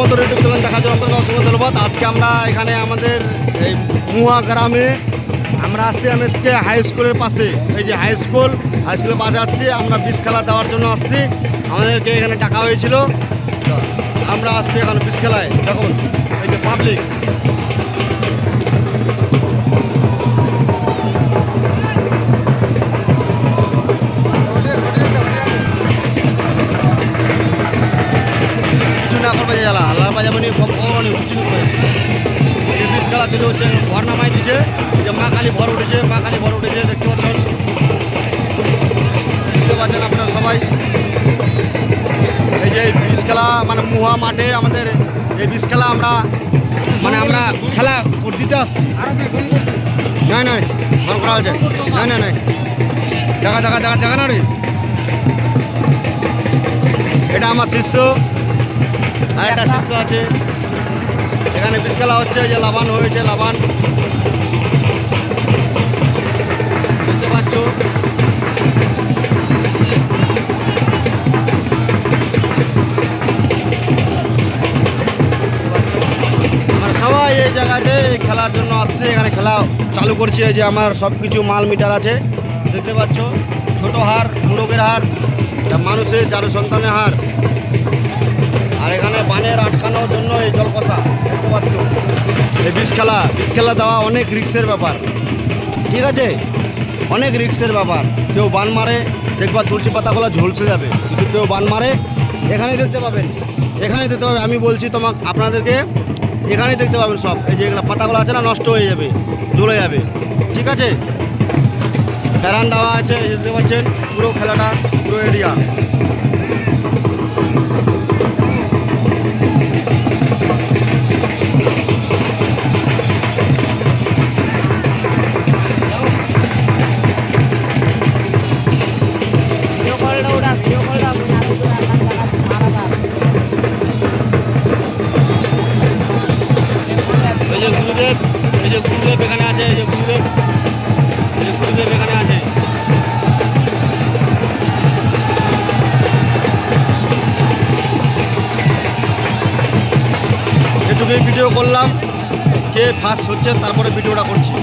মতো YouTube channel দেখার জন্য আপনাকে অসংখ্য ধন্যবাদ। আজকে আমরা এখানে আমাদের এই মুয়া গ্রামে আমরা আসছি এমএসকে হাই স্কুলের পাশে, এই যে হাই স্কুলের পাশে আসছি। আমরা বিষ খেলা দেওয়ার জন্য আসছি, আমাদেরকে এখানে ডাকা হয়েছিল, আমরা আসছি এখন বিষ খেলায়। দেখুন এই যে পাবলিক, আল্লাহ বাজাবনি ভগবানি বিষ খেলা চলে হচ্ছে, ভর নামাই দিছে, যে মা কালী ভর উঠেছে, মা কালী ভর উঠেছে, দেখতে পাচ্ছেন আপনারা সবাই। এই যে বিষ খেলা মানে মুহা মাঠে আমাদের এই বিষ খেলা আমরা খেলা দিতে আসছি। নাই ফোন করা হয়েছে, নাই জায়গা না রে। এটা আমার শিষ্য, আর একটা শিষ্য আছে। এখানে বিষ খেলা হচ্ছে, যে লাভান হয়েছে, লাভান দেখতে পাচ্ছ। সবাই এই জায়গাতে খেলার জন্য আসছে, এখানে খেলা চালু করছে। যে আমার সব কিছু মাল মিটার আছে দেখতে পাচ্ছ, ছোট হার, মুরগের হার, মানুষের যার সন্তানের হার, আর এখানে বানের আটকানোর জন্য এই জলকষা দেখতে পাচ্ছ। এই বিষ খেলা দেওয়া অনেক রিস্কের ব্যাপার, ঠিক আছে, অনেক রিস্কের ব্যাপার। কেউ বান মারে, দেখবা তুলসী পাতাগুলো ঝলসে যাবে, কিন্তু কেউ বান মারে এখানেই দেখতে পাবেন, এখানেই দেখতে পাবেন। আমি বলছি আপনাদেরকে, এখানেই দেখতে পাবেন সব। এই যে এগুলো পাতাগুলো আছে না, নষ্ট হয়ে যাবে, জ্বলে যাবে, ঠিক আছে। ফেরান দেওয়া আছে, দেখতে পাচ্ছেন পুরো খেলাটা, পুরো এরিয়া। এই যে গুরুদেব এখানে আছে, এই যে গুরুদেব এখানে আছে। এটুকুই ভিডিও করলাম, কে ফার্স্ট হচ্ছে তারপরে ভিডিওটা করছি।